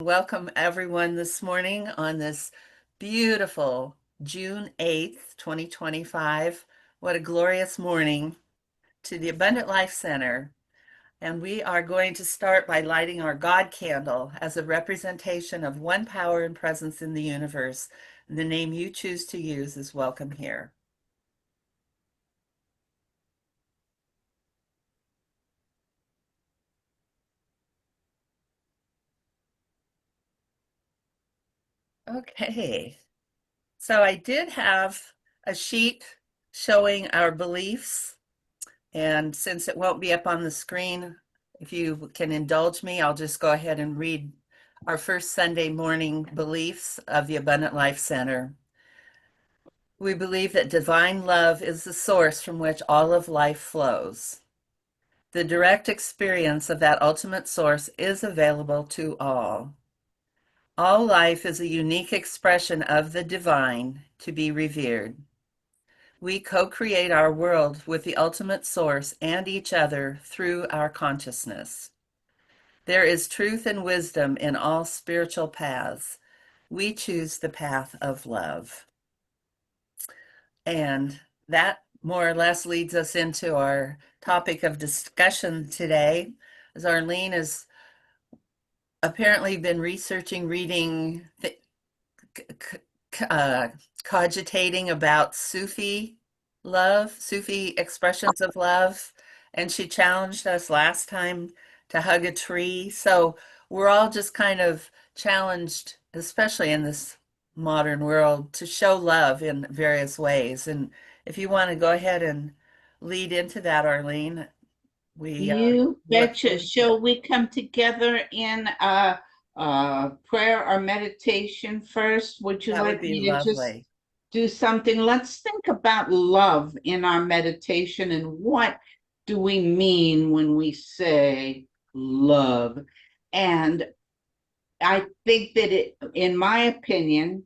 Welcome everyone this morning on this beautiful June 8th, 2025. What a glorious morning to the Abundant Life Center. And we are going to start by lighting our God candle as a representation of one power and presence in the universe. The name you choose to use is welcome here. Okay. So I did have a sheet showing our beliefs. And since it won't be up on the screen, if you can indulge me, I'll just go ahead and read our first Sunday morning beliefs of the Abundant Life Center. We believe that divine love is the source from which all of life flows. The direct experience of that ultimate source is available to all. All life is a unique expression of the divine to be revered. We co-create our world with the ultimate source and each other through our consciousness. There is truth and wisdom in all spiritual paths. We choose the path of love. And that more or less leads us into our topic of discussion today, as Arlene has apparently been researching, reading, uh, cogitating about Sufi love, Sufi expressions of love, and she challenged us last time to hug a tree. So we're all just kind of challenged, especially in this modern world, to show love in various ways. And if you want to go ahead and lead into that, Arlene, we You look betcha. forward to Shall we come together in a prayer or meditation first? Would you that. Would like be me to just lovely. do something? Let's think about love in our meditation and what do we mean when we say love? And I think that in my opinion,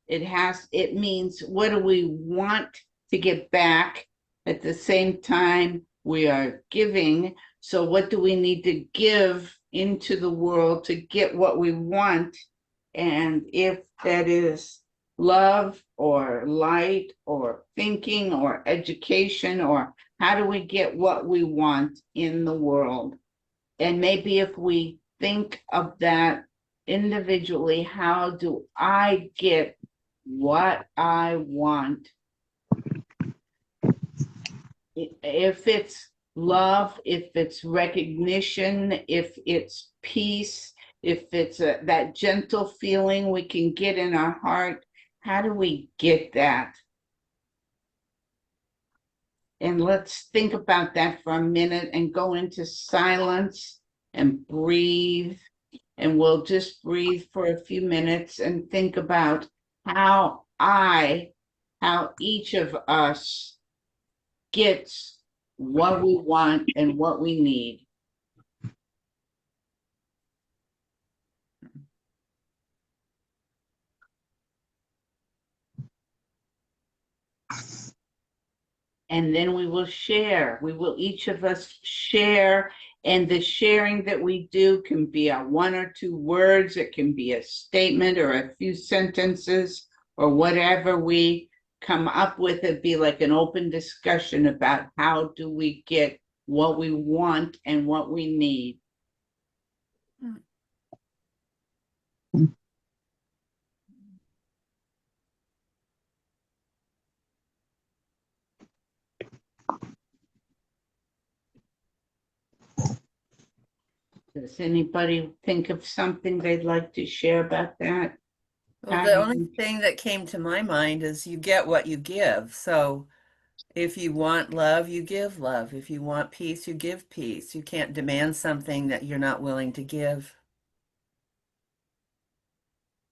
it means what do we want to get back at the same time we are giving. So what do we need to give into the world to get what we want? And if that is love or light or thinking or education, or how do we get what we want in the world? And maybe if we think of that individually, how do I get what I want? If it's love, if it's recognition, if it's peace, if it's that gentle feeling we can get in our heart, how do we get that? And let's think about that for a minute and go into silence and breathe. And we'll just breathe for a few minutes and think about how how each of us gets what we want and what we need. And then we will share. We will each of us share. And the sharing that we do can be a one or two words, it can be a statement or a few sentences or whatever we come up with. It'd be like an open discussion about how do we get what we want and what we need. Does anybody think of something they'd like to share about that? Well, How the do only you, thing that came to my mind is you get what you give. So if you want love, you give love. If you want peace, you give peace. You can't demand something that you're not willing to give.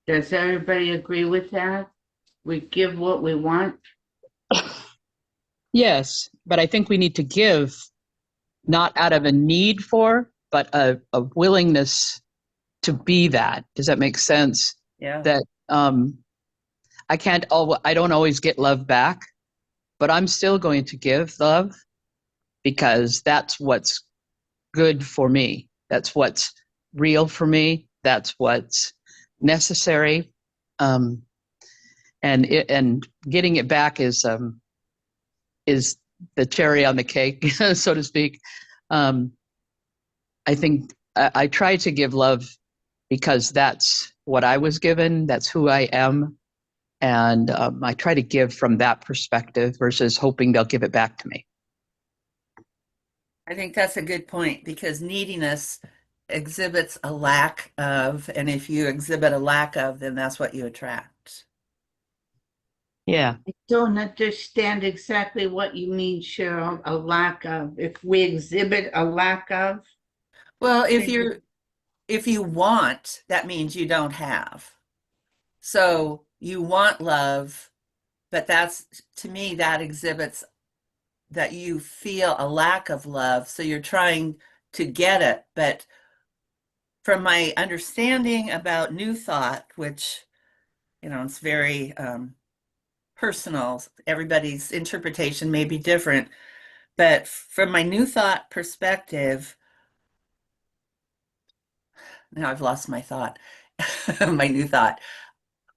does everybody agree with that? We give what we want. Yes, but I think we need to give not out of a need for, but a willingness to be that. Does that make sense? Yeah. That I don't always get love back, but I'm still going to give love because that's what's good for me. That's what's real for me. that's what's necessary. And getting it back is the cherry on the cake, so to speak. I think I try to give love because that's what I was given. That's who I am. And I try to give from that perspective versus hoping they'll give it back to me. I think that's a good point because neediness exhibits a lack of, and if you exhibit a lack of, then that's what you attract. Yeah. I don't understand exactly what you mean, Cheryl, a lack of. If we exhibit a lack of, Well, if you want, that means you don't have. So you want love, but that's, to me, that exhibits that you feel a lack of love. So you're trying to get it. But from my understanding about New Thought, which, it's very personal, everybody's interpretation may be different. But from my New Thought perspective, now I've lost my thought, my new thought.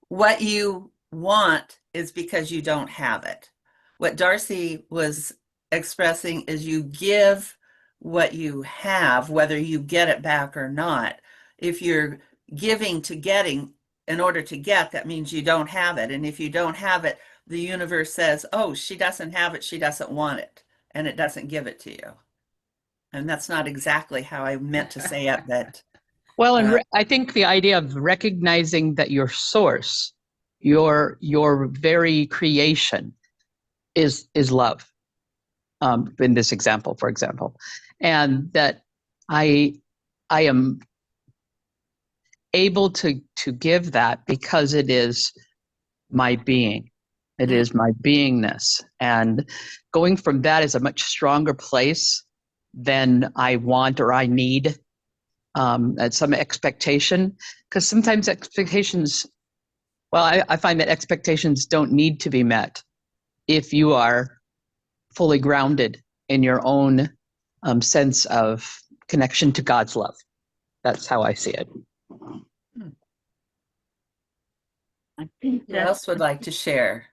What you want is because you don't have it. What Darcy was expressing is you give what you have, whether you get it back or not. If you're giving to getting in order to get, that means you don't have it. And if you don't have it, the universe says, oh, she doesn't have it, she doesn't want it, and it doesn't give it to you. And that's not exactly how I meant to say it, but Well, and I think the idea of recognizing that your source, your very creation, is love. In this example, for example, and that I am able to give that because it is my being. It is my beingness, and going from that is a much stronger place than I want or I need. At some expectation, because sometimes expectations, well, I find that expectations don't need to be met if you are fully grounded in your own sense of connection to God's love. That's how I see it. I think who else would like to share?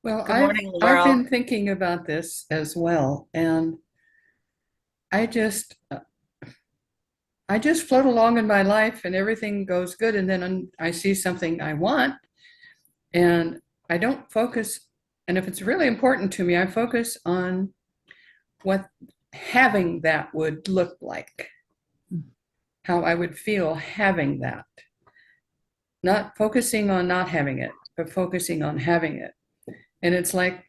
Well, Good morning, I've Laurel. been thinking about this as well, and I just float along in my life, and everything goes good, and then I see something I want, and I don't focus. And if it's really important to me, I focus on what having that would look like, how I would feel having that. Not focusing on not having it, but focusing on having it. And it's like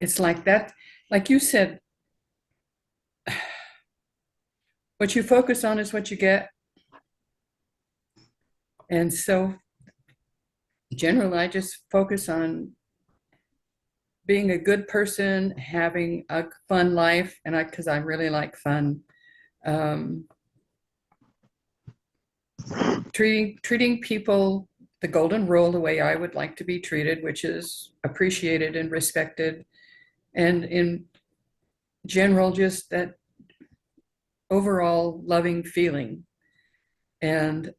that, like you said, what you focus on is what you get. And so generally, I just focus on being a good person, having a fun life, and because I really like fun. Treating people the golden rule the way I would like to be treated, which is appreciated and respected, and in general, just that overall loving feeling. And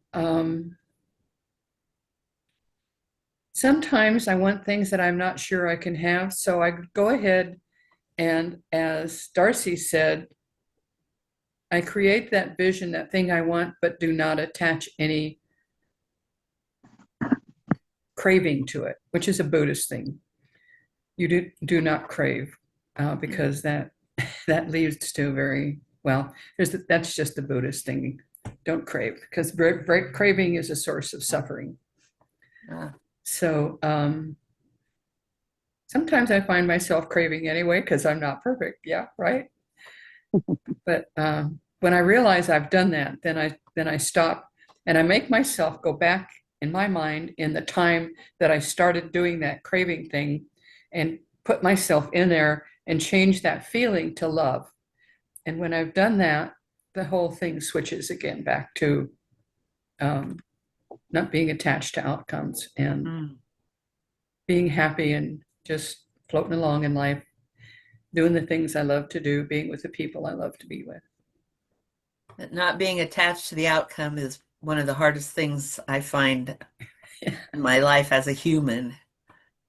sometimes I want things that I'm not sure I can have, so I go ahead and, as Darcy said, I create that vision, that thing I want, but do not attach any craving to it, which is a Buddhist thing. You do not crave, because that leads to very, well, that's just the Buddhist thing. Don't crave, because craving is a source of suffering. So sometimes I find myself craving anyway, because I'm not perfect. Yeah, right. But when I realize I've done that, then I stop and I make myself go back in my mind in the time that I started doing that craving thing, and put myself in there and change that feeling to love. And when I've done that, the whole thing switches again back to not being attached to outcomes and being happy and just floating along in life, doing the things I love to do, being with the people I love to be with. Not being attached to the outcome is one of the hardest things I find in my life as a human.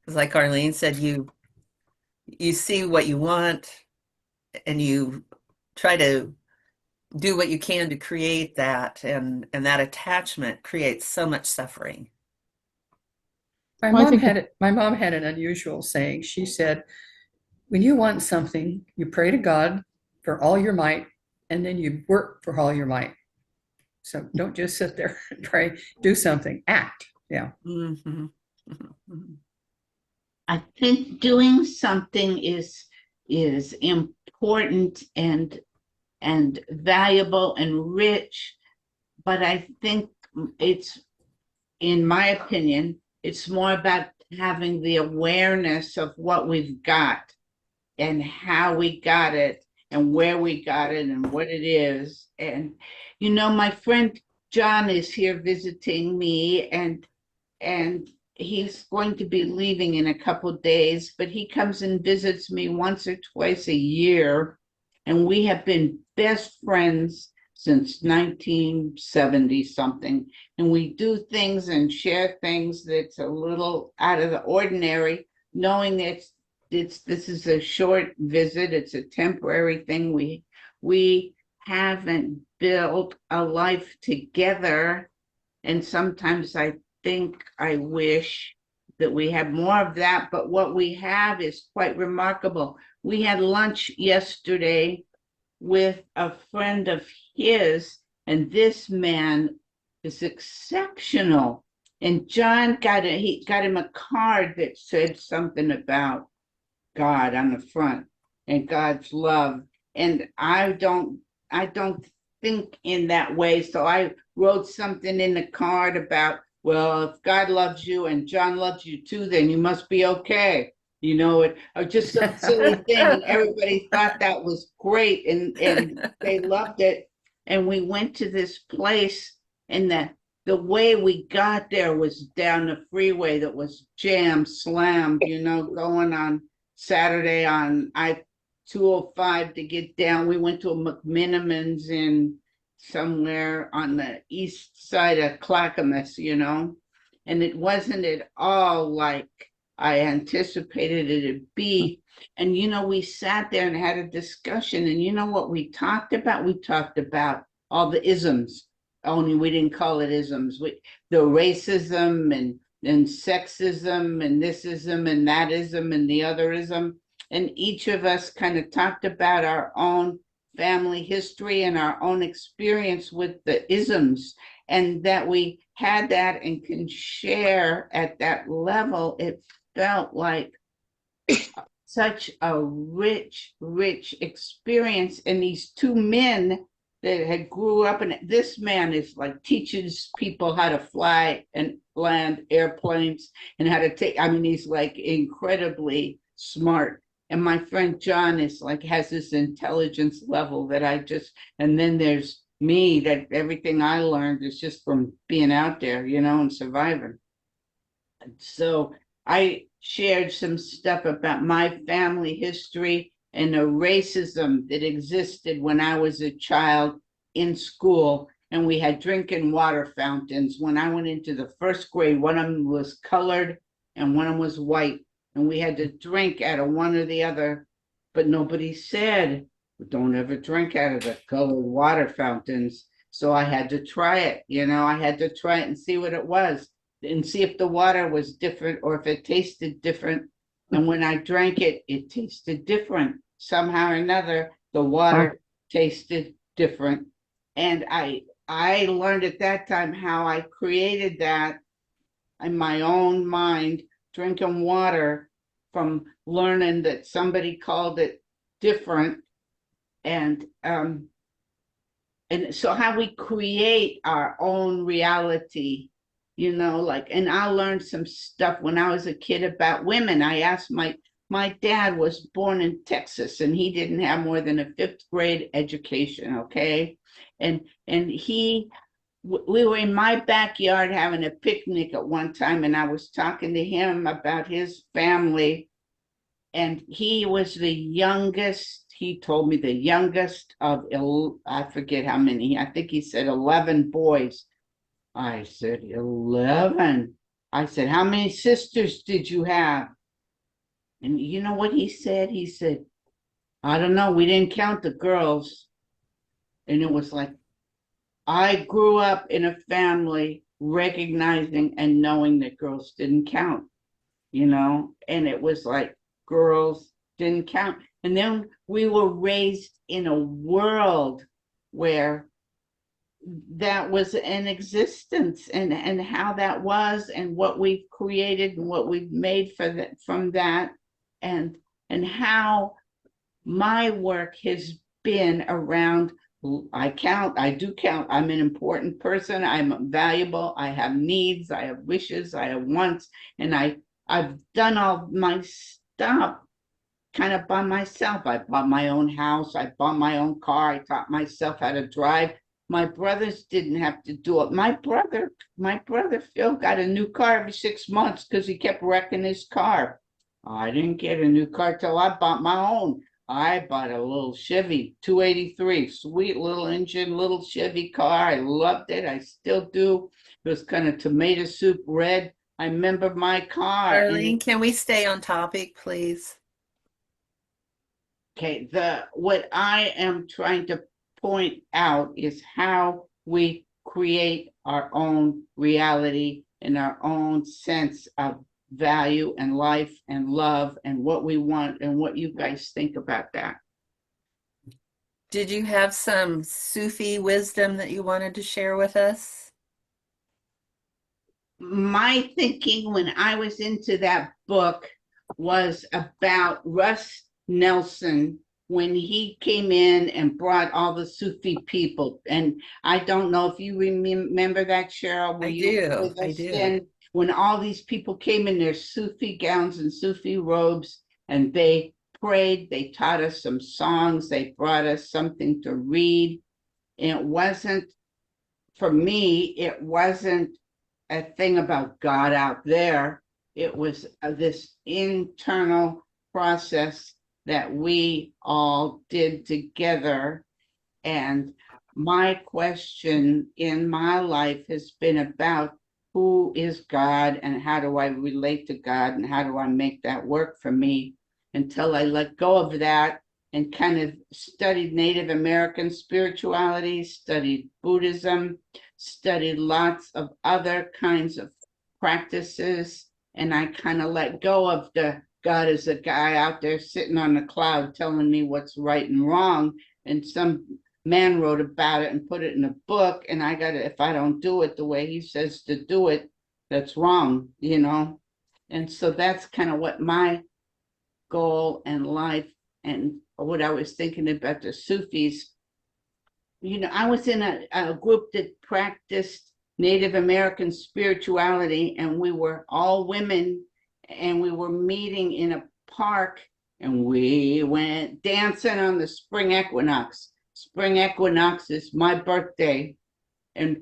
Because like Arlene said, you see what you want and you try to do what you can to create that, and that attachment creates so much suffering. Well, I think My mom had an unusual saying. She said, when you want something, you pray to God for all your might, and then you work for all your might. So don't just sit there and pray, do something, act. Yeah. Mm-hmm. Mm-hmm. I think doing something is important and valuable and rich, but I think it's, in my opinion, it's more about having the awareness of what we've got and how we got it and where we got it and what it is. And my friend John is here visiting me, and he's going to be leaving in a couple days, but he comes and visits me once or twice a year, and we have been best friends since 1970 something, and we do things and share things that's a little out of the ordinary, knowing that this is a short visit, it's a temporary thing. We haven't built a life together, and sometimes I wish that we had more of that, but what we have is quite remarkable. We had lunch yesterday with a friend of his, and this man is exceptional. And John he got him a card that said something about God on the front and God's love. And I don't think in that way. So I wrote something in the card about, well, if God loves you and John loves you too, then you must be okay. Or just some silly thing. And everybody thought that was great, and they loved it. And we went to this place, and the way we got there was down the freeway that was jam slammed, going on Saturday on I-205 to get down. We went to a McMinimans in somewhere on the east side of Clackamas, and it wasn't at all like I anticipated it'd be. And we sat there and had a discussion, and what we talked about? We talked about all the isms, only we didn't call it isms. The racism and sexism and thisism and thatism and the otherism. And each of us kind of talked about our own family history and our own experience with the isms, and that we had that and can share at that level. It felt like such a rich experience. And these two men that had grew up, and this man is like teaches people how to fly and land airplanes and how to take, he's like incredibly smart. And my friend John is like, has this intelligence level that and then there's me, that everything I learned is just from being out there, and surviving. And so I shared some stuff about my family history and the racism that existed when I was a child in school. And we had drinking water fountains. When I went into the first grade, one of them was colored and one of them was white. And we had to drink out of one or the other, but nobody said, don't ever drink out of the colored water fountains. So I had to try it, I had to try it and see what it was and see if the water was different or if it tasted different. And when I drank it, it tasted different. Somehow or another, the water tasted different. And I learned at that time how I created that in my own mind, drinking water from learning that somebody called it different. And so how we create our own reality, and I learned some stuff when I was a kid about women. I asked my dad was born in Texas, and he didn't have more than a fifth grade education. Okay. And we were in my backyard having a picnic at one time, and I was talking to him about his family, and he was the youngest. he told me the youngest of, I forget how many, I think he said 11 boys. I said, 11. I said, how many sisters did you have? And you know what he said? He said, I don't know. We didn't count the girls. And it was like, I grew up in a family recognizing and knowing that girls didn't count, and it was like girls didn't count. And then we were raised in a world where that was in existence, and how that was, and what we've created and what we've made from that, and how my work has been around. I do count. I'm an important person. I'm valuable. I have needs. I have wishes. I have wants. And I've done all my stuff kind of by myself. I bought my own house. I bought my own car. I taught myself how to drive. My brothers didn't have to do it. My brother Phil got a new car every 6 months because he kept wrecking his car. I didn't get a new car till I bought my own. I bought a little Chevy 283, sweet little engine, little Chevy car. I loved it. I still do. It was kind of tomato soup red. I remember my car. Arlene, can we stay on topic, please? Okay, what I am trying to point out is how we create our own reality and our own sense of value and life and love and what we want, and what you guys think about that. Did you have some Sufi wisdom that you wanted to share with us? My thinking when I was into that book was about Russ Nelson, when he came in and brought all the Sufi people. And I don't know if you remember that, Cheryl. I do. Then? When all these people came in their Sufi gowns and Sufi robes, and they prayed, they taught us some songs, they brought us something to read. And it wasn't, for me, it wasn't a thing about God out there. It was this internal process that we all did together. And my question in my life has been about, who is God, and how do I relate to God, and how do I make that work for me, until I let go of that and kind of studied Native American spirituality, studied Buddhism, studied lots of other kinds of practices. And I kind of let go of the God is a guy out there sitting on a cloud telling me what's right and wrong. And some man wrote about it and put it in a book, and I got to, if I don't do it the way he says to do it, that's wrong, And so that's kind of what my goal in life, and what I was thinking about the Sufis. I was in a group that practiced Native American spirituality, and we were all women, and we were meeting in a park, and we went dancing on the spring equinox. Spring equinox is my birthday, and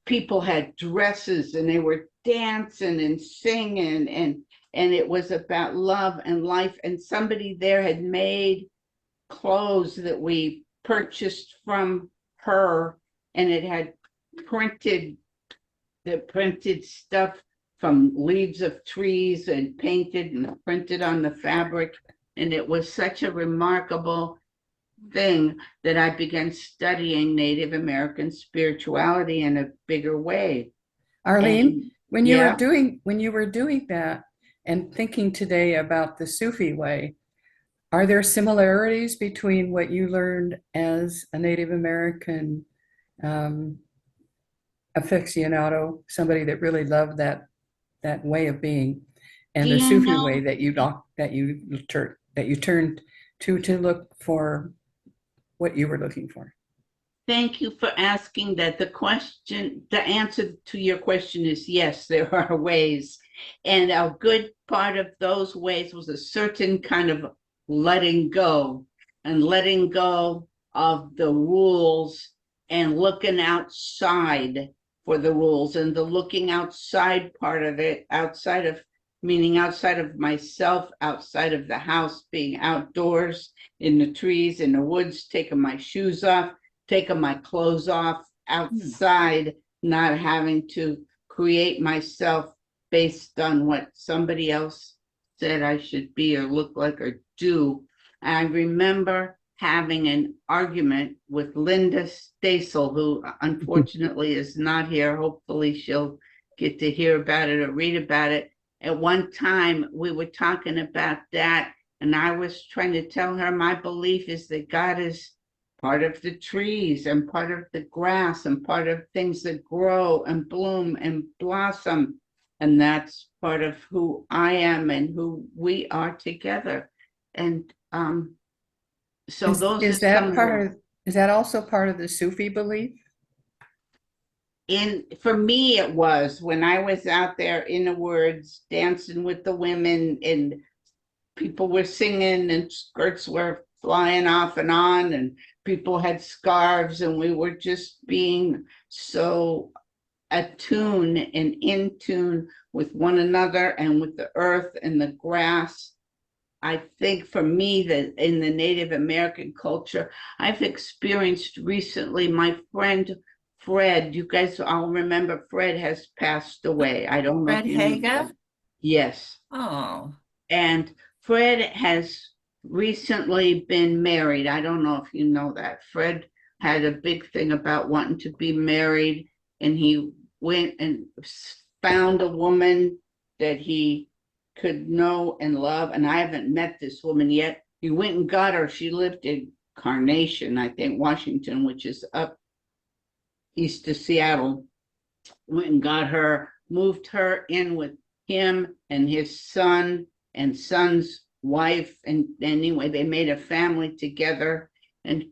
people had dresses, and they were dancing and singing, and it was about love and life. And somebody there had made clothes that we purchased from her, and it had printed stuff from leaves of trees and painted and printed on the fabric. And it was such a remarkable thing that I began studying Native American spirituality in a bigger way. Arlene, And, when you were doing that and thinking today about the Sufi way, are there similarities between what you learned as a Native American aficionado, somebody that really loved that way of being, and the Sufi way that you turned to look for what you were looking for? Thank you for asking that. The answer to your question is yes, there are ways. And a good part of those ways was a certain kind of letting go of the rules, and looking outside for the rules. And the looking outside part of it, outside of meaning outside of myself, outside of the house, being outdoors in the trees, in the woods, taking my shoes off, taking my clothes off, outside, not having to create myself based on what somebody else said I should be or look like or do. I remember having an argument with Linda Stasel, who unfortunately is not here. Hopefully she'll get to hear about it or read about it. At one time, we were talking about that, and I was trying to tell her my belief is that God is part of the trees and part of the grass and part of things that grow and bloom and blossom. And that's part of who I am and who we are together. And so those Is are that some part of, is that also part of the Sufi belief? for me it was when I was out there in the woods dancing with the women and people were singing and skirts were flying off and on and people had scarves and we were just being so attuned and in tune with one another and with the earth and the grass. I think for me that in the Native American culture, I've experienced recently my friend Fred, you guys all remember Fred has passed away. I don't know Fred if you know Haga? that. Yes. Oh, And Fred has recently been married. I don't know if you know that. Fred had a big thing about wanting to be married, and he went and found a woman that he could know and love. And I haven't met this woman yet. He went and got her. She lived in Carnation, I think, Washington, which is up east of Seattle. Went and got her, moved her in with him and his son and son's wife. And anyway, they made a family together. And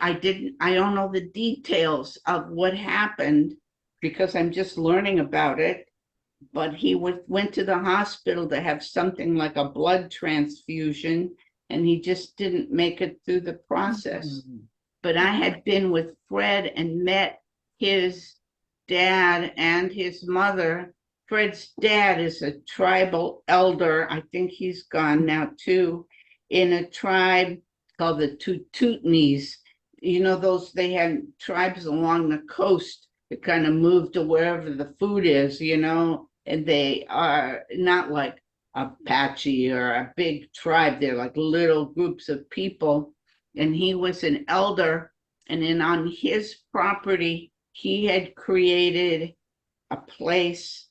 I don't know the details of what happened because I'm just learning about it. But he went to the hospital to have something like a blood transfusion, and he just didn't make it through the process. But I had been with Fred and met his dad and his mother. Fred's dad is a tribal elder. I think he's gone now too, in a tribe called the Tututnis. You know, they had tribes along the coast that kind of moved to wherever the food is, and they are not like Apache or a big tribe. They're like little groups of people. And he was an elder, and then on his property, he had created a place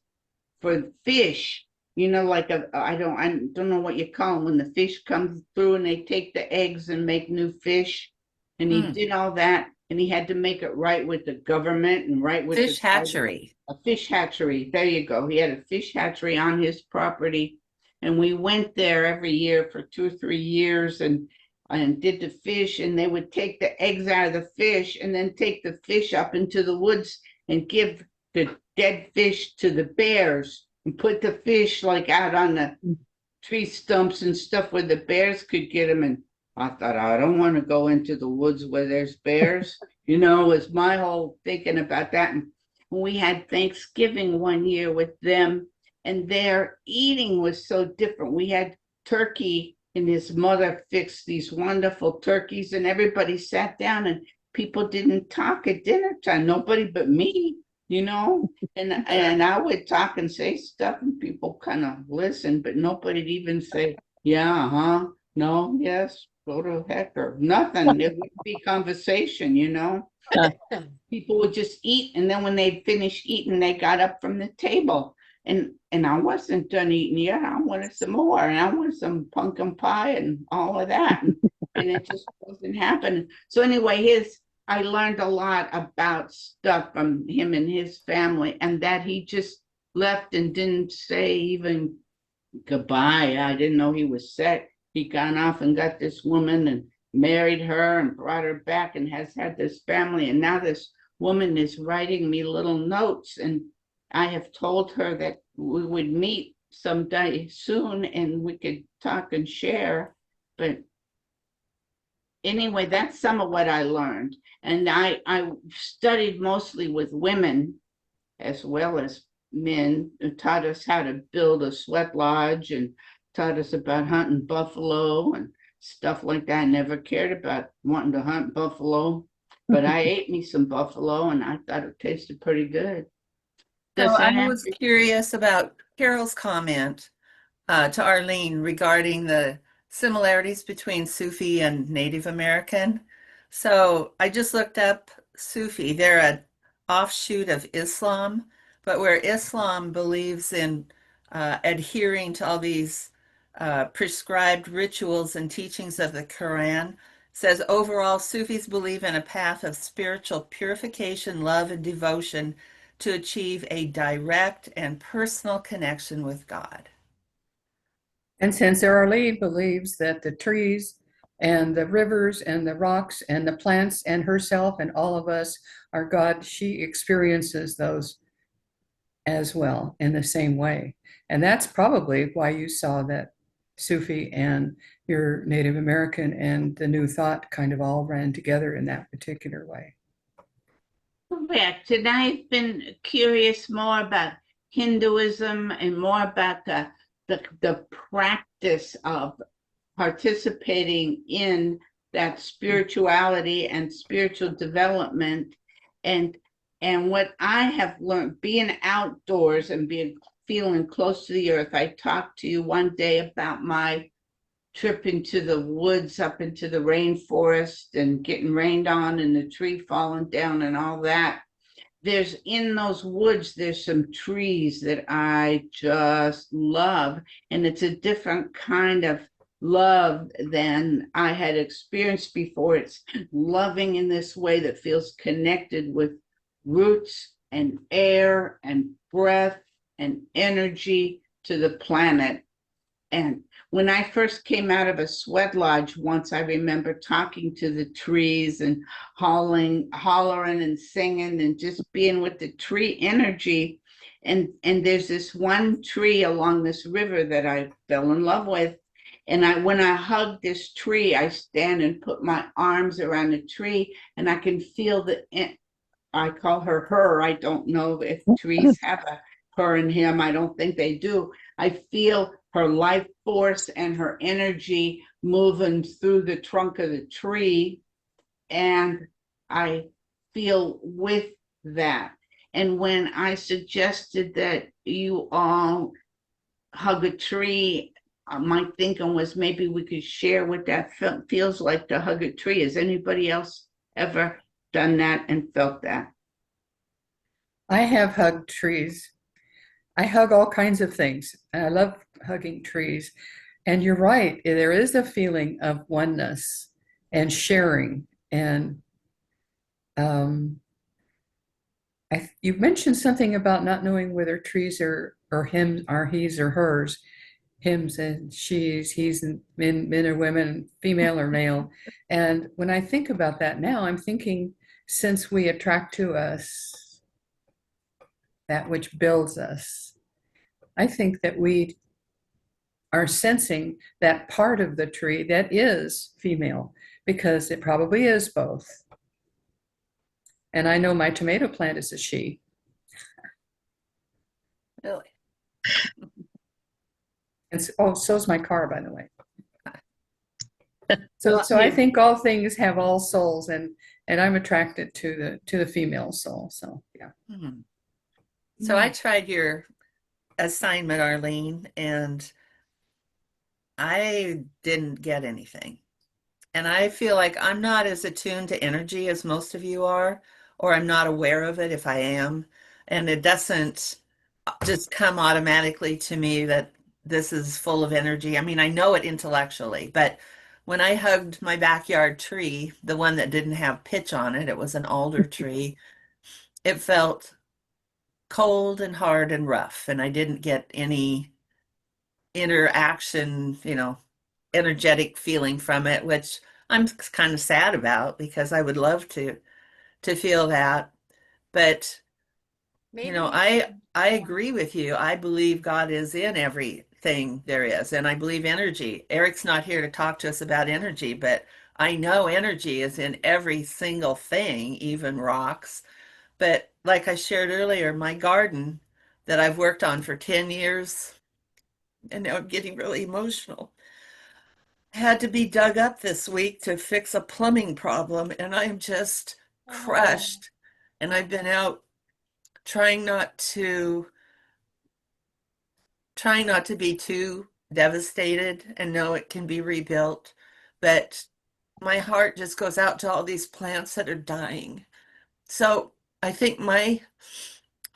for fish, like I don't know what you call them when the fish comes through and they take the eggs and make new fish. And he did all that, and he had to make it right with the government and right with fish hatchery. A fish hatchery. There you go. He had a fish hatchery on his property, and we went there every year for 2 or 3 years and did the fish, and they would take the eggs out of the fish and then take the fish up into the woods and give the dead fish to the bears and put the fish like out on the tree stumps and stuff where the bears could get them. And I thought, I don't want to go into the woods where there's bears, was my whole thinking about that. And we had Thanksgiving one year with them, and their eating was so different. We had turkey, and his mother fixed these wonderful turkeys, and everybody sat down, and people didn't talk at dinner time, nobody but me, and I would talk and say stuff, and people kind of listen, but nobody'd even say, yeah, huh, no, yes, go to heck, or nothing. It would be conversation, People would just eat, and then when they'd finished eating, they got up from the table. And I wasn't done eating yet. I wanted some more, and I wanted some pumpkin pie and all of that. And it just wasn't happening. So anyway, I learned a lot about stuff from him and his family, and that he just left and didn't say even goodbye. I didn't know he was set. He gone off and got this woman and married her and brought her back and has had this family. And now this woman is writing me little notes, and I have told her that we would meet someday soon and we could talk and share. But anyway, that's some of what I learned. And I studied mostly with women as well as men who taught us how to build a sweat lodge and taught us about hunting buffalo and stuff like that. I never cared about wanting to hunt buffalo, but I ate me some buffalo and I thought it tasted pretty good. So Does I that was answer? curious about Carol's comment to Arlene regarding the similarities between Sufi and Native American. So I just looked up Sufi. They're an offshoot of Islam, but where Islam believes in adhering to all these prescribed rituals and teachings of the Quran, says overall, Sufis believe in a path of spiritual purification, love, and devotion to achieve a direct and personal connection with God. And since Arlene believes that the trees and the rivers and the rocks and the plants and herself and all of us are God, she experiences those as well in the same way. And that's probably why you saw that Sufi and your Native American and the New Thought kind of all ran together in that particular way. Correct. And I've been curious more about Hinduism and more about the practice of participating in that spirituality and spiritual development. And and what I have learned being outdoors and being feeling close to the earth. I talked to you one day about my trip into the woods up into the rainforest and getting rained on and the tree falling down and all that. There's in those woods, there's some trees that I just love. And it's a different kind of love than I had experienced before. It's loving in this way that feels connected with roots and air and breath and energy to the planet. And when I first came out of a sweat lodge once, I remember talking to the trees and hollering and singing and just being with the tree energy. And there's this one tree along this river that I fell in love with. And when I hug this tree, I stand and put my arms around the tree and I can feel I call her. I don't know if trees have a her and him. I don't think they do. I feel her life force and her energy moving through the trunk of the tree. And I feel with that. And when I suggested that you all hug a tree, my thinking was maybe we could share what that feels like to hug a tree. Has anybody else ever done that and felt that? I have hugged trees. I hug all kinds of things, and I love hugging trees. And you're right, there is a feeling of oneness and sharing. And you mentioned something about not knowing whether trees are him, are he's or hers, hims and she's, he's and men or women, female or male. And when I think about that now, I'm thinking since we attract to us that which builds us, I think that we are sensing that part of the tree that is female because it probably is both. And I know my tomato plant is a she. Really? And so's my car, by the way. So I think all things have all souls, and I'm attracted to the female soul. So yeah. Hmm. So I tried your assignment, Arlene, and I didn't get anything. And I feel like I'm not as attuned to energy as most of you are, or I'm not aware of it if I am. And it doesn't just come automatically to me that this is full of energy. I mean, I know it intellectually, but when I hugged my backyard tree, the one that didn't have pitch on it, it was an alder tree, it felt cold and hard and rough, and I didn't get any interaction, energetic feeling from it, which I'm kind of sad about because I would love to feel that. But Maybe I agree with you. I believe God is in everything there is, and I believe energy. Eric's not here to talk to us about energy, but I know energy is in every single thing, even rocks. But like I shared earlier, my garden, that I've worked on for 10 years, and now I'm getting really emotional, had to be dug up this week to fix a plumbing problem, and I am just Oh, crushed. And I've been out trying not to trying not to be too devastated and know it can be rebuilt, but my heart just goes out to all these plants that are dying. So I think my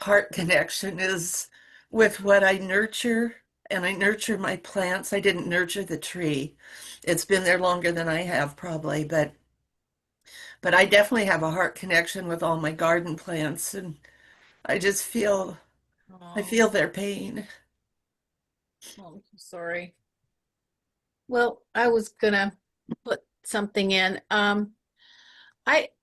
heart connection is with what I nurture, and I nurture my plants. I didn't nurture the tree. It's been there longer than I have probably, but I definitely have a heart connection with all my garden plants, and I just feel I oh, feel their pain. I'm so sorry. Well, I was gonna put something in.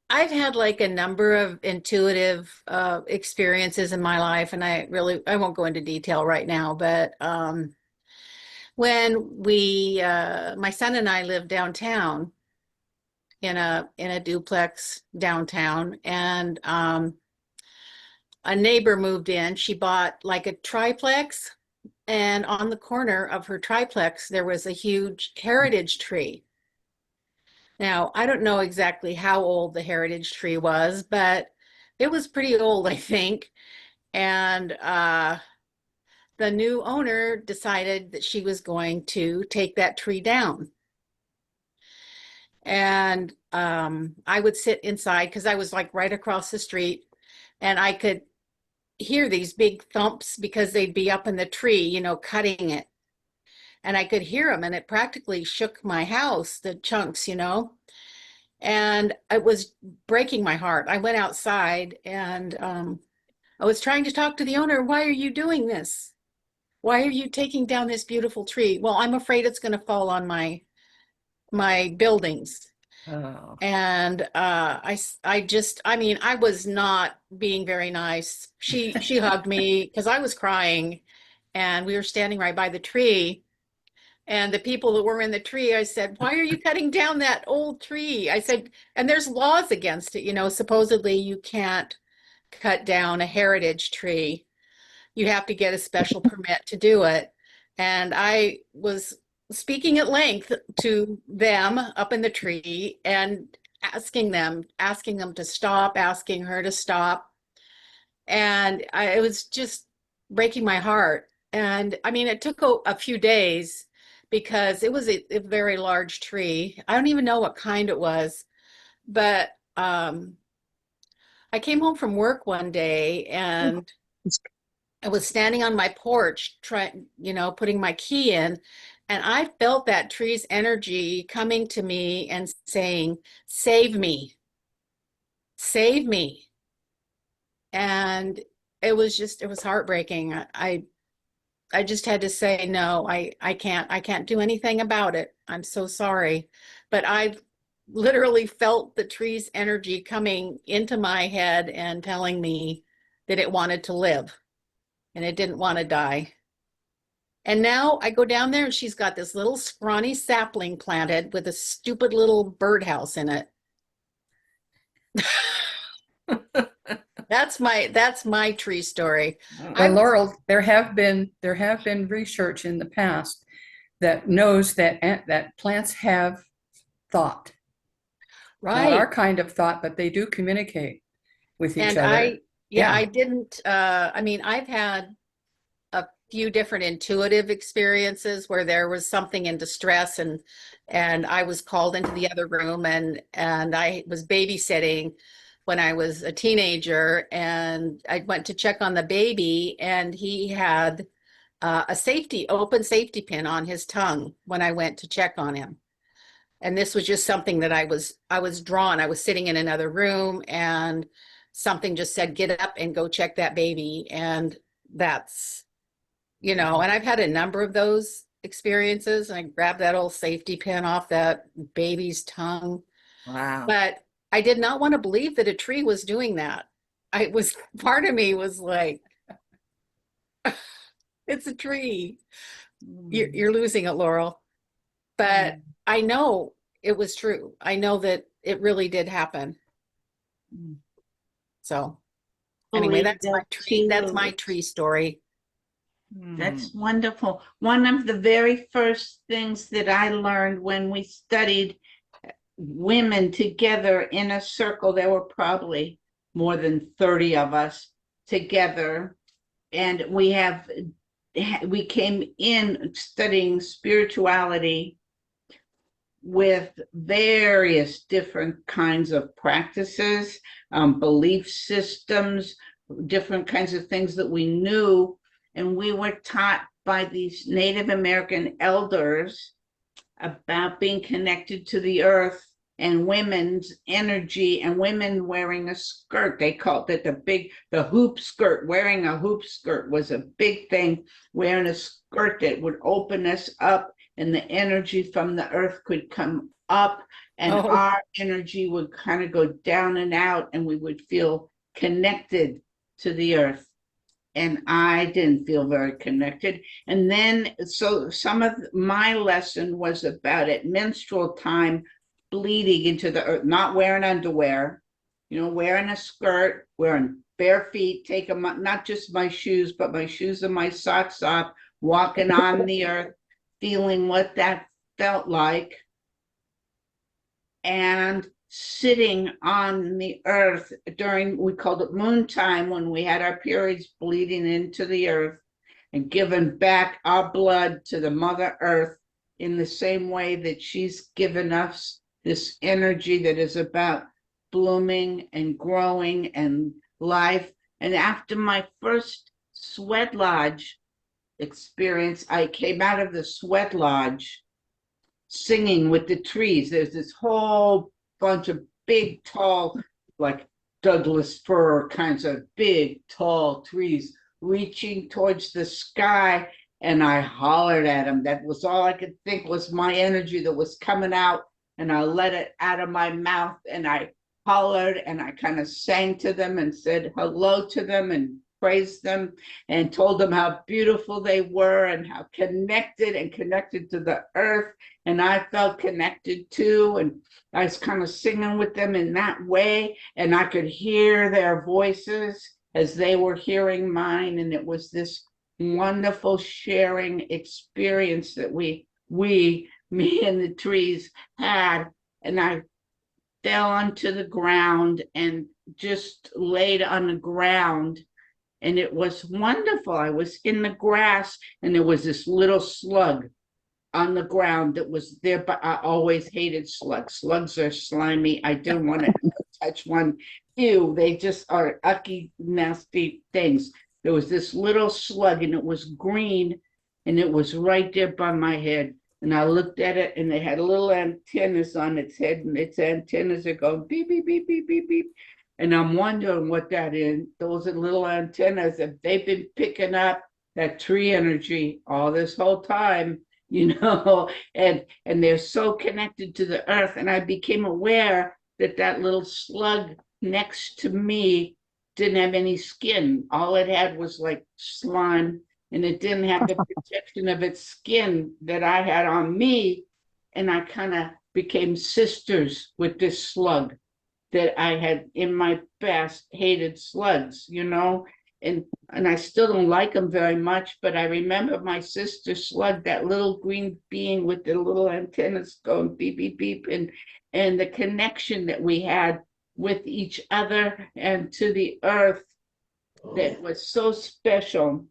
I've had like a number of intuitive experiences in my life, and I won't go into detail right now, but when my son and I lived downtown in a duplex downtown, and a neighbor moved in. She bought like a triplex, and on the corner of her triplex there was a huge heritage tree. Now, I don't know exactly how old the heritage tree was, but it was pretty old, I think. And the new owner decided that she was going to take that tree down. And I would sit inside because I was like right across the street, and I could hear these big thumps because they'd be up in the tree, cutting it. And I could hear them, and it practically shook my house, the chunks. And it was breaking my heart. I went outside, and I was trying to talk to the owner. Why are you doing this? Why are you taking down this beautiful tree? Well, I'm afraid it's going to fall on my buildings. Oh, And I was not being very nice. She hugged me because I was crying, and we were standing right by the tree. And the people that were in the tree, I said, why are you cutting down that old tree? I said, and there's laws against it. Supposedly you can't cut down a heritage tree. You have to get a special permit to do it. And I was speaking at length to them up in the tree and asking them to stop, asking her to stop. And it was just breaking my heart. And I mean, it took a few days because it was a very large tree. I don't even know what kind it was, but I came home from work one day, and I was standing on my porch trying, putting my key in, and I felt that tree's energy coming to me and saying, "Save me, save me." And it was heartbreaking. I just had to say, no, I can't do anything about it. I'm so sorry. But I literally felt the tree's energy coming into my head and telling me that it wanted to live and it didn't want to die. And now I go down there, and she's got this little scrawny sapling planted with a stupid little birdhouse in it. That's my tree story. I Well, Laurel, there have been research in the past that knows that plants have thought, not our right. kind of thought, but they do communicate with each And other. yeah, Yeah. I didn't I mean, I've had a few different intuitive experiences where there was something in distress, and I was called into the other room, and I was babysitting when I was a teenager, and I went to check on the baby, and he had a open safety pin on his tongue when I went to check on him. And this was just something that I was drawn. I was sitting in another room, and something just said, get up and go check that baby. And that's, and I've had a number of those experiences. I grabbed that old safety pin off that baby's tongue, wow. but I did not want to believe that a tree was doing that. I was Part of me was like, it's a tree. You're losing it, Laurel. But I know it was true. I know that it really did happen. So Anyway, believe that that's too. my tree story. That's wonderful. One of the very first things that I learned when we studied women together in a circle, there were probably more than 30 of us together, and we came in studying spirituality with various different kinds of practices, belief systems, different kinds of things that we knew. And we were taught by these Native American elders about being connected to the earth and women's energy, and women wearing a skirt. They called it the hoop skirt. Wearing a hoop skirt was a big thing. Wearing a skirt that would open us up, and the energy from the earth could come up, and our energy would kind of go down and out, and we would feel connected to the earth. And I didn't feel very connected. And then, so some of my lesson was about at menstrual time, bleeding into the earth, not wearing underwear, wearing a skirt, wearing bare feet, take them, not just my shoes, but my shoes and my socks off, walking on the earth, feeling what that felt like, and sitting on the earth during, we called it moon time, when we had our periods, bleeding into the earth and giving back our blood to the Mother Earth in the same way that she's given us this energy that is about blooming and growing and life. And after my first sweat lodge experience, I came out of the sweat lodge singing with the trees. There's this whole bunch of big, tall, like Douglas fir kinds of big, tall trees reaching towards the sky. And I hollered at them. That was all I could think was my energy that was coming out. And I let it out of my mouth, and I hollered, and I kind of sang to them and said hello to them and praised them and told them how beautiful they were and how connected to the earth. And I felt connected too. And I was kind of singing with them in that way. And I could hear their voices as they were hearing mine. And it was this wonderful sharing experience that me and the trees had. And I fell onto the ground and just laid on the ground. And it was wonderful. I was in the grass, and there was this little slug on the ground that was there, but I always hated slugs. Slugs are slimy. I didn't want to touch one. Ew, they just are ucky, nasty things. There was this little slug, and it was green, and it was right there by my head. And I looked at it, and it had little antennas on its head, and its antennas are going beep, beep, beep, beep, beep, beep. And I'm wondering what that is. Those are little antennas. If they've been picking up that tree energy all this whole time, and they're so connected to the earth. And I became aware that little slug next to me didn't have any skin. All it had was like slime, and it didn't have the protection of its skin that I had on me. And I kind of became sisters with this slug that I had in my past hated slugs, and I still don't like them very much, but I remember my sister slug, that little green being with the little antennas going beep, beep, beep, and the connection that we had with each other and to the earth that was so special.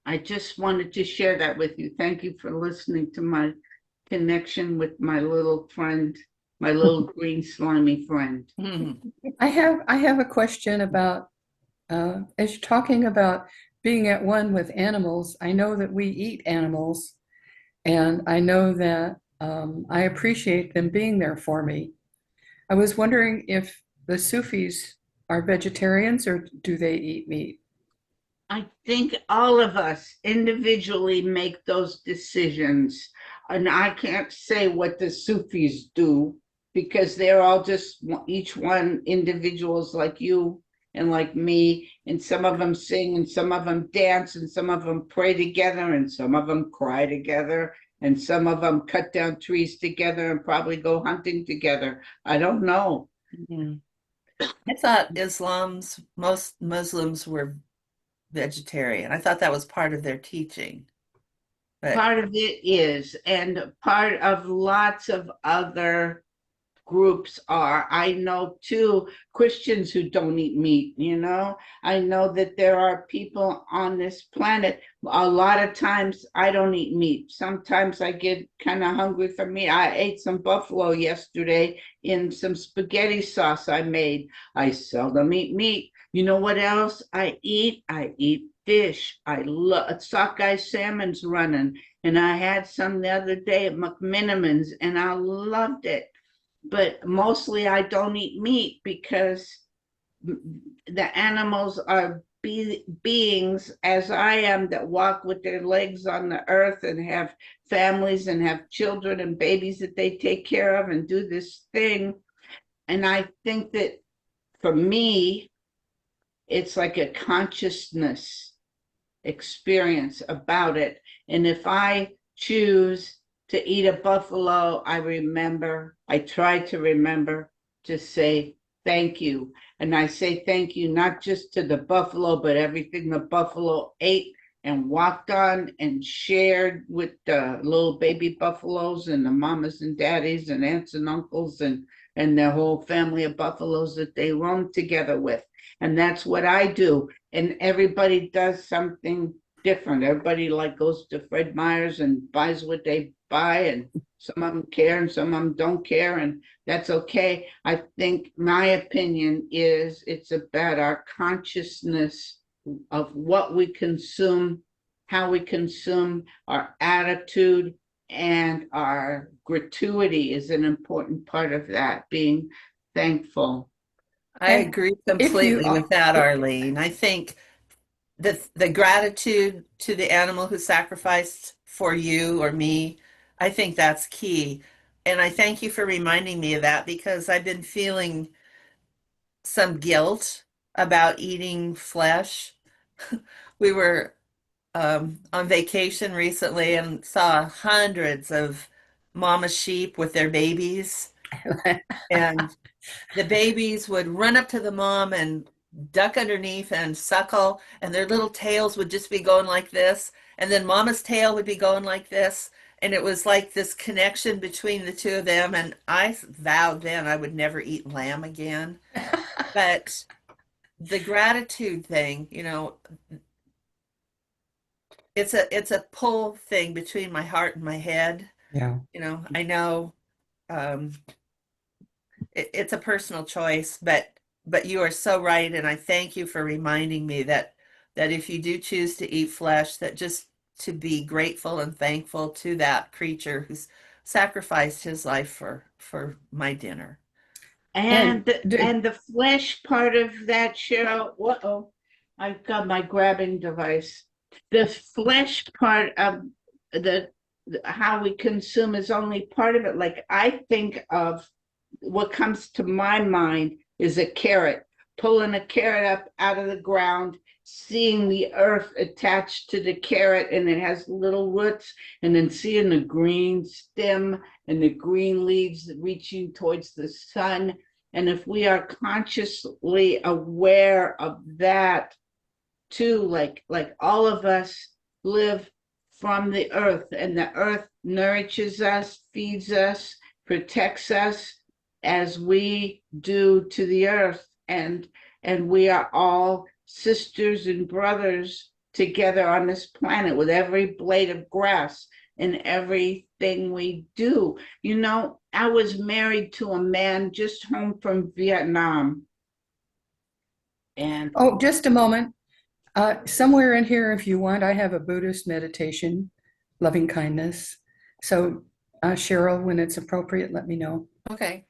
I just wanted to share that with you. Thank you for listening to my connection with my little friend, my little green slimy friend. I have a question about as you're talking about being at one with animals. I know that we eat animals, and I know that I appreciate them being there for me. I was wondering if the Sufis are vegetarians, or do they eat meat? I think all of us individually make those decisions. And I can't say what the Sufis do, because they're all just each one individuals like you and like me. And some of them sing, and some of them dance, and some of them pray together, and some of them cry together, and some of them cut down trees together and probably go hunting together. I don't know. I thought most Muslims were vegetarian. I thought that was part of their teaching. But Part of it is, and part of lots of other groups are. I know too Christians who don't eat meat, you know. I know that there are people on this planet. A lot of times I don't eat meat. Sometimes I get kind of hungry for meat. I ate some buffalo yesterday in some spaghetti sauce I made. I seldom eat meat. You know what else I eat? I eat fish. I love sockeye salmon's running. And I had some the other day at McMiniman's and I loved it, but mostly I don't eat meat because the animals are beings as I am that walk with their legs on the earth and have families and have children and babies that they take care of and do this thing. And I think that for me, it's like a consciousness experience about it. And if I choose to eat a buffalo, I try to remember to say thank you. And I say thank you not just to the buffalo, but everything the buffalo ate and walked on and shared with the little baby buffaloes and the mamas and daddies and aunts and uncles and their whole family of buffaloes that they roamed together with. And that's what I do. And everybody does something different. Everybody like goes to Fred Meyer's and buys what they buy, and some of them care and some of them don't care, and that's okay. I think my opinion is it's about our consciousness of what we consume, how we consume, our attitude, and our gratuity is an important part of that, being thankful. I And agree if you completely with that, Arlene. I think the gratitude to the animal who sacrificed for you or me, I think that's key. And I thank you for reminding me of that because I've been feeling some guilt about eating flesh. We were on vacation recently and saw hundreds of mama sheep with their babies. And the babies would run up to the mom and duck underneath and suckle, and their little tails would just be going like this. And then mama's tail would be going like this. And it was like this connection between the two of them. And I vowed then I would never eat lamb again. But the gratitude thing, it's a pull thing between my heart and my head. yeah. I know um, it's a personal choice, but you are so right, and I thank you for reminding me that if you do choose to eat flesh, that just to be grateful and thankful to that creature who's sacrificed his life for my dinner. And And the flesh part of that, Cheryl, uh-oh, I've got my grabbing device. The flesh part of the how we consume is only part of it. Like I think of what comes to my mind is a carrot, pulling a carrot up out of the ground, seeing the earth attached to the carrot and it has little roots, and then seeing the green stem and the green leaves reaching towards the sun. And if we are consciously aware of that too, like all of us live from the earth, and the earth nourishes us, feeds us, protects us as we do to the earth, and we are all sisters and brothers together on this planet with every blade of grass and everything we do. I was married to a man just home from Vietnam, and oh, just a moment. Somewhere in here, if you want, I have a Buddhist meditation, loving kindness. So, Cheryl, when it's appropriate, let me know. Okay.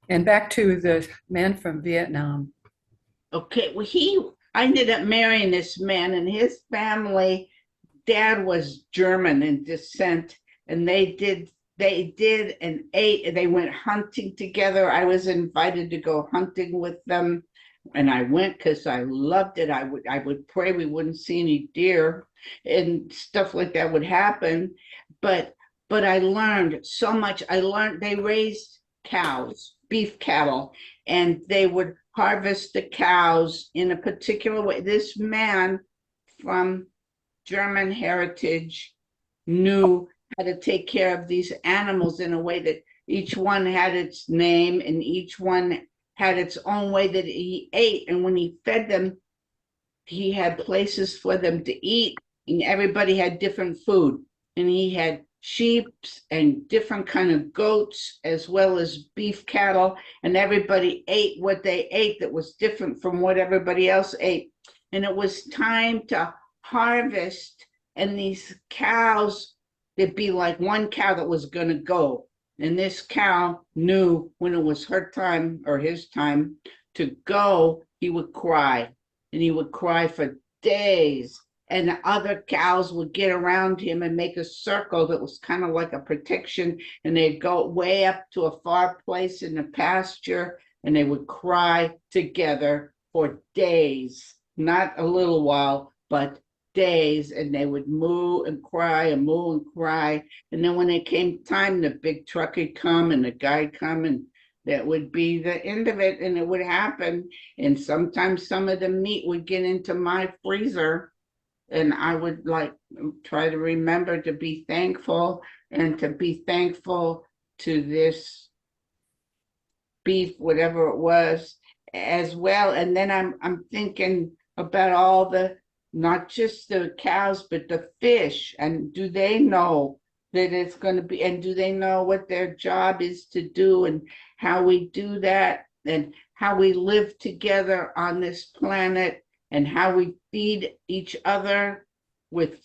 And back to the man from Vietnam. okay, well, I ended up marrying this man, and his family, dad was German in descent, and they did and ate, and they went hunting together. I was invited to go hunting with them, and I went because I loved it. I would pray we wouldn't see any deer and stuff like that would happen, but I learned so much. I learned they raised cows, beef cattle, and they would harvest the cows in a particular way. This man from German heritage knew how to take care of these animals in a way that each one had its name and each one had its own way that he ate. And when he fed them, he had places for them to eat, and everybody had different food. And he had sheep and different kind of goats, as well as beef cattle, and everybody ate what they ate that was different from what everybody else ate. And it was time to harvest, and these cows, there'd be like one cow that was going to go, and this cow knew when it was her time or his time to go, he would cry, and he would cry for days. And the other cows would get around him and make a circle that was kind of like a protection. And they'd go way up to a far place in the pasture, and they would cry together for days, not a little while, but days. And they would moo and cry and moo and cry. And then when it came time, the big truck would come and the guy'd come, and that would be the end of it. And it would happen. And sometimes some of the meat would get into my freezer, and I would like try to remember to be thankful, and to be thankful to this beef, whatever it was, as well. And then I'm thinking about all the, not just the cows, but the fish. And do they know that it's going to be, and do they know what their job is to do, and how we do that, and how we live together on this planet, and how we feed each other with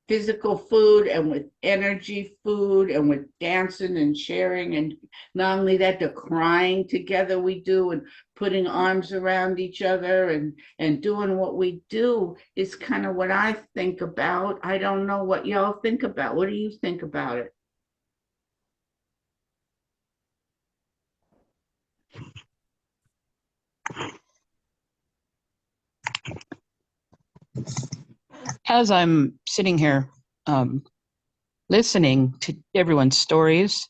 physical food and with energy food and with dancing and sharing. And not only that, the crying together we do, and putting arms around each other, and doing what we do is kind of what I think about. I don't know what y'all think about. What do you think about it? As I'm sitting here listening to everyone's stories,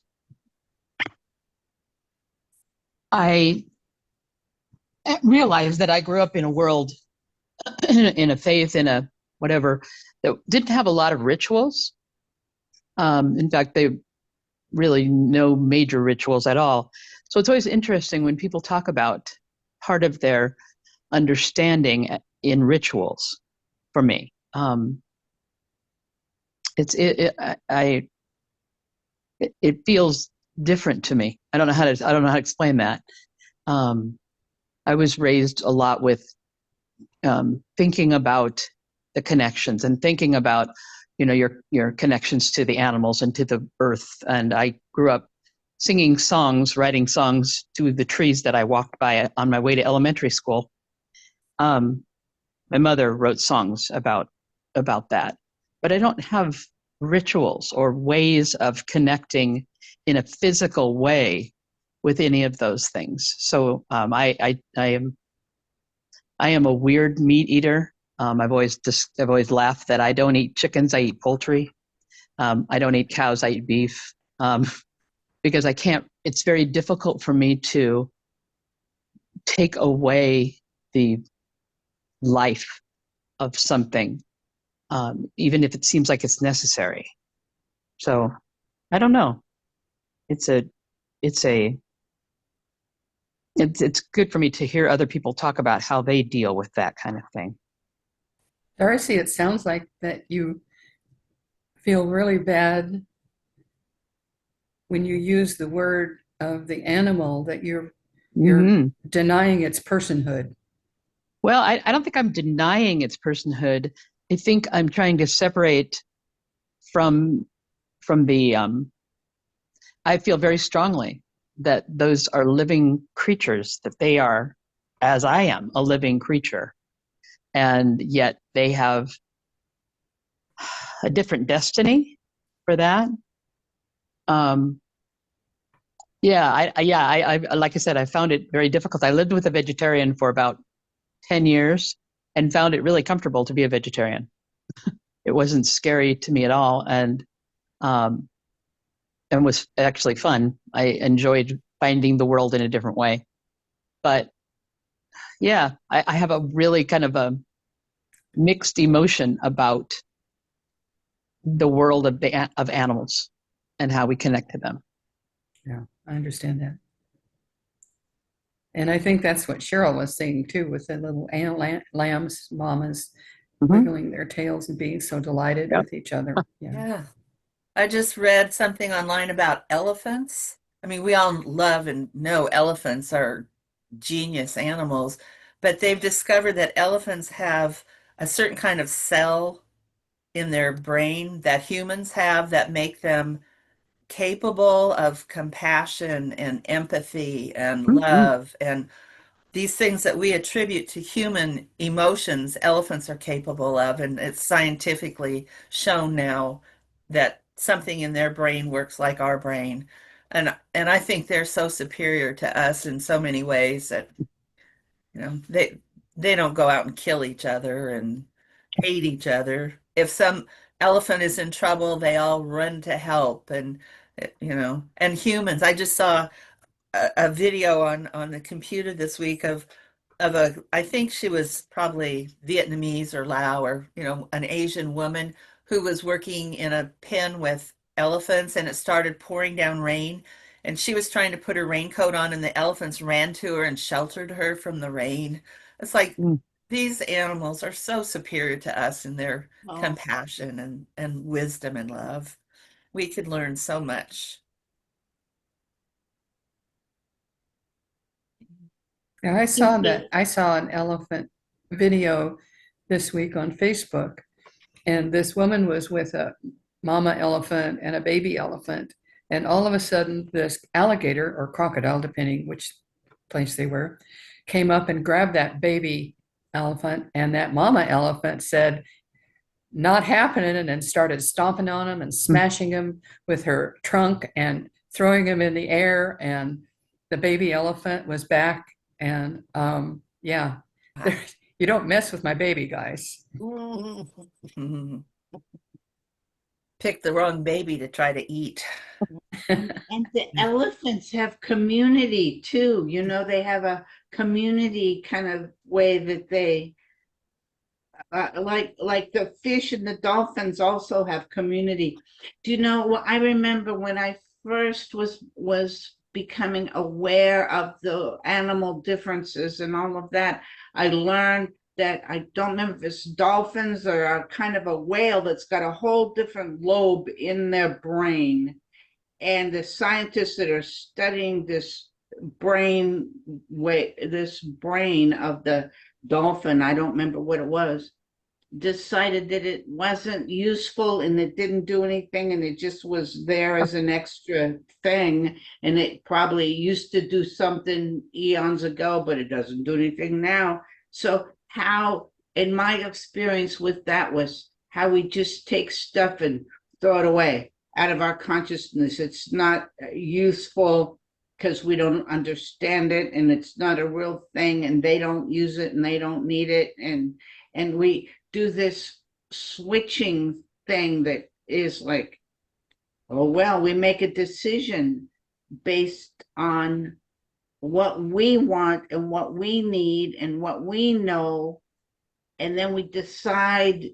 I realized that I grew up in a world, in a faith, in a whatever, that didn't have a lot of rituals. In fact, they really no major rituals at all. So it's always interesting when people talk about part of their understanding in rituals. For me, it feels different to me. I don't know how to explain that. I was raised a lot with thinking about the connections, and thinking about, your connections to the animals and to the earth. And I grew up singing songs, writing songs to the trees that I walked by on my way to elementary school. My mother wrote songs about that, but I don't have rituals or ways of connecting in a physical way with any of those things. So I am a weird meat eater. I've always laughed that I don't eat chickens. I eat poultry. I don't eat cows. I eat beef, because I can't. It's very difficult for me to take away the life of something, even if it seems like it's necessary. So I don't know. It's good for me to hear other people talk about how they deal with that kind of thing. Darcy, it sounds like that you feel really bad when you use the word of the animal, that you're denying its personhood. Well, I don't think I'm denying its personhood. I think I'm trying to separate from the, I feel very strongly that those are living creatures, that they are, as I am, a living creature. And yet they have a different destiny for that. I like I said, I found it very difficult. I lived with a vegetarian for about 10 years and found it really comfortable to be a vegetarian. It wasn't scary to me at all, and was actually fun. I enjoyed finding the world in a different way. But Yeah, I have a really kind of a mixed emotion about the world of animals and how we connect to them. Yeah, I understand that. And I think that's what Cheryl was saying too, with the little lambs, mamas wiggling their tails and being so delighted Yep. with each other. Yeah. Yeah. I just read something online about elephants. I mean, we all love and know elephants are genius animals, but they've discovered that elephants have a certain kind of cell in their brain that humans have that make them capable of compassion and empathy and love and these things that we attribute to human emotions, elephants are capable of, and it's scientifically shown now that something in their brain works like our brain. And I think they're so superior to us in so many ways that, they don't go out and kill each other and hate each other. If some elephant is in trouble, they all run to help and humans. I just saw a video on the computer this week of a I think she was probably Vietnamese or Lao or an Asian woman who was working in a pen with elephants and it started pouring down rain and she was trying to put her raincoat on and the elephants ran to her and sheltered her from the rain. It's like these animals are so superior to us in their Oh, compassion and wisdom and love. We could learn so much. Yeah, I saw an elephant video this week on Facebook, and this woman was with a mama elephant and a baby elephant, and all of a sudden this alligator or crocodile, depending which place they were, came up and grabbed that baby elephant, and that mama elephant said, "Not happening," and then started stomping on him and smashing him with her trunk and throwing him in the air, and the baby elephant was back. And yeah, Wow. you don't mess with my baby, guys. Mhm. Picked the wrong baby to try to eat. And the elephants have community too. They have a community kind of way that they like the fish and the dolphins also have community. Do you know what I remember when I first was becoming aware of the animal differences and all of that? I learned that I don't remember if it's dolphins or a kind of a whale that's got a whole different lobe in their brain. And the scientists that are studying this brain of the dolphin, I don't remember what it was, decided that it wasn't useful and it didn't do anything and it just was there as an extra thing. And it probably used to do something eons ago, but it doesn't do anything now. So, how, in my experience with that, was how we just take stuff and throw it away out of our consciousness. It's not useful because we don't understand it and it's not a real thing and they don't use it and they don't need it. And we do this switching thing that is like, oh, well, we make a decision based on what we want and what we need and what we know. And then we decide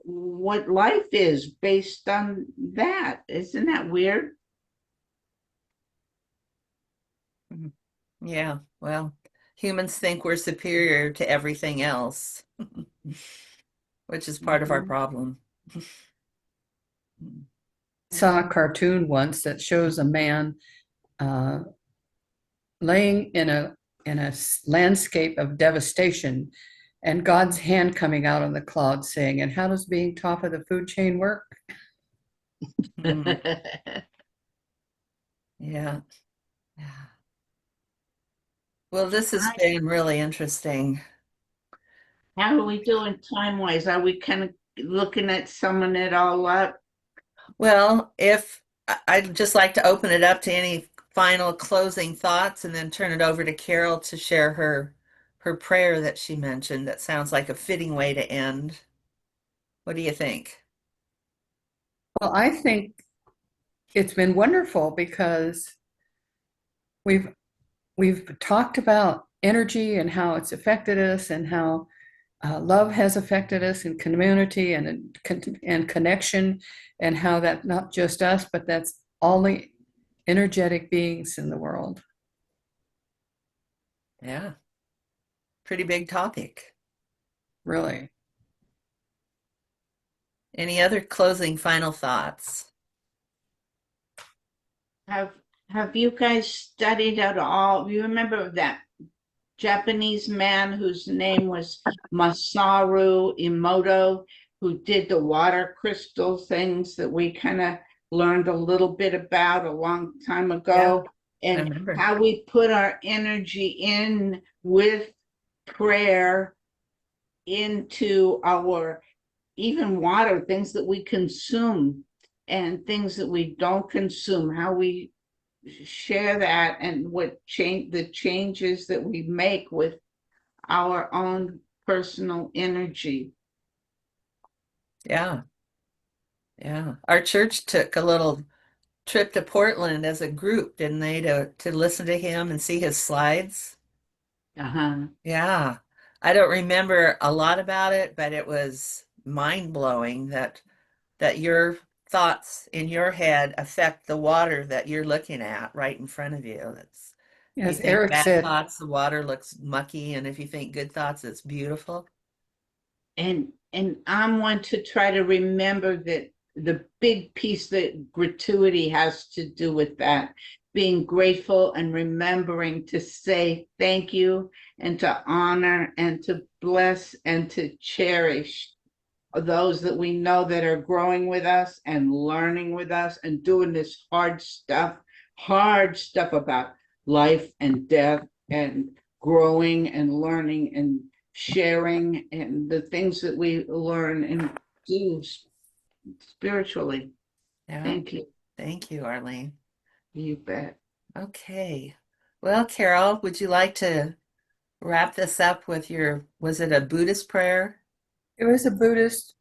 what life is based on that. Isn't that weird? Yeah, well, humans think we're superior to everything else, which is part of our problem. Saw a cartoon once that shows a man uh, laying in a landscape of devastation, and God's hand coming out on the clouds, saying, "And how does being top of the food chain work?" Yeah. Yeah. Well, this has been really interesting. How are we doing time wise? Are we kind of looking at summing it all up? Well, if I'd just like to open it up to any final closing thoughts and then turn it over to Carol to share her prayer that she mentioned. That sounds like a fitting way to end. What do you think? Well, I think it's been wonderful because we've we've talked about energy and how it's affected us, and how love has affected us in community and connection, and how that not just us, but that's all the energetic beings in the world. Yeah. Pretty big topic. Really. Any other closing final thoughts? Have you guys studied at all? You remember that Japanese man whose name was Masaru Emoto, who did the water crystal things that we kind of learned a little bit about a long time ago, I and remember. how we put our energy in with prayer into our even water, things that we consume and things that we don't consume, how we share that, and what the changes that we make with our own personal energy. Yeah. Yeah. Our church took a little trip to Portland as a group, didn't they, to listen to him and see his slides? Uh-huh. Yeah. I don't remember a lot about it, but it was mind-blowing that your thoughts in your head affect the water that you're looking at right in front of you. That's if you As think Eric bad said, thoughts, the water looks mucky, and if you think good thoughts, it's beautiful. And I'm one to try to remember that the big piece that gratuity has to do with that, being grateful and remembering to say thank you and to honor and to bless and to cherish those that we know that are growing with us and learning with us and doing this hard stuff about life and death and growing and learning and sharing, and the things that we learn and do spiritually. Yeah. Thank you. Thank you, Arlene. You bet. Okay. Well, Carol, would you like to wrap this up with was it a Buddhist prayer? it was a Buddhist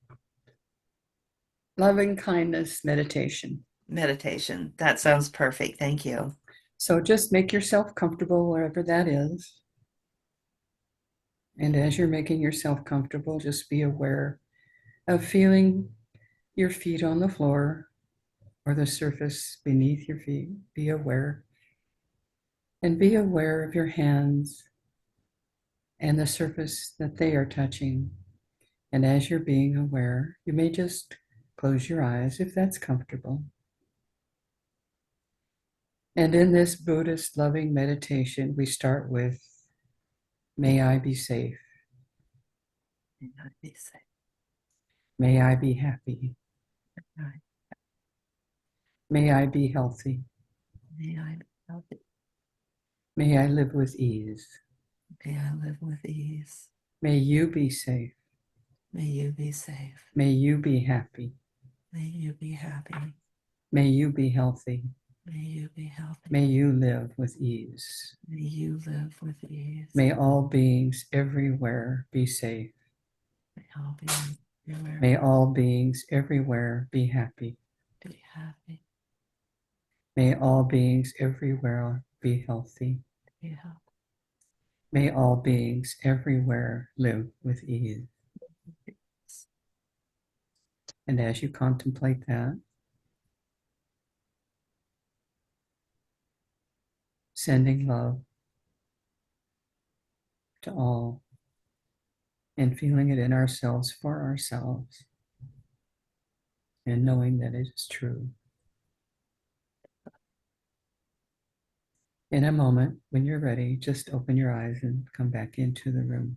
loving kindness meditation. Meditation. That sounds perfect. Thank you. So just make yourself comfortable wherever that is. And as you're making yourself comfortable, just be aware of feeling your feet on the floor or the surface beneath your feet. Be aware. And be aware of your hands and the surface that they are touching. And as you're being aware, you may just close your eyes if that's comfortable. And in this Buddhist loving meditation, we start with, may I be safe. May I be safe. May I be happy. May I- May I be healthy. May I be healthy. May I live with ease. May I live with ease. May you be safe. May you be safe. May you be happy. May you be happy. May you be healthy. May you be healthy. May you live with ease. May you live with ease. May all beings everywhere be safe. May all beings everywhere May all beings everywhere be happy. be happy. May all beings everywhere be healthy. Be healthy. May all beings everywhere live with ease. And as you contemplate that, sending love to all and feeling it in ourselves for ourselves and knowing that it is true. In a moment, when you're ready, just open your eyes and come back into the room.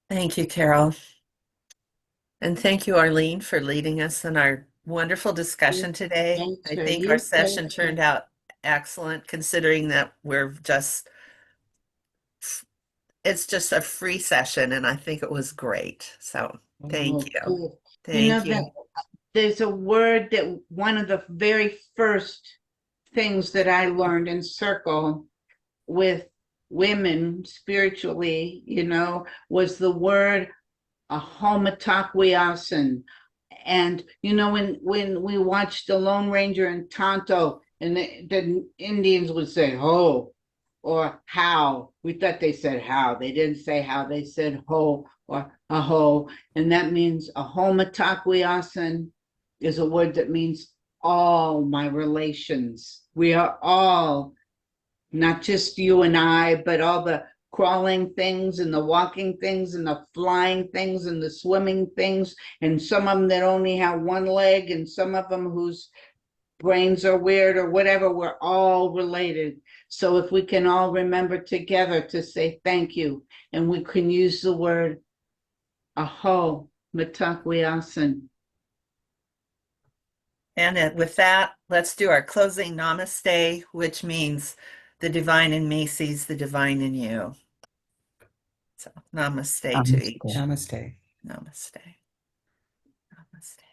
Thank you, Carol. And thank you, Arlene, for leading us in our wonderful discussion today. I think our session turned out excellent, considering that we're just it's just a free session, and I think it was great. So thank Oh, you. cool. Thank That you. there's a word that one of the very first things that I learned in circle with women spiritually, was the word ahomatakwiasan. And when we watched the Lone Ranger and Tonto, and the Indians would say ho or how. We thought they said how. They didn't say how. They said ho or aho, and that means ahomatakwiasan is a word that means all my relations. We are all, not just you and I, but all the crawling things and the walking things and the flying things and the swimming things, and some of them that only have one leg, and some of them whose brains are weird or whatever. We're all related. So if we can all remember together to say thank you, and we can use the word aho matakwiasan. And with that, let's do our closing namaste, which means the divine in me sees the divine in you. So namaste to each. Namaste. Namaste. Namaste.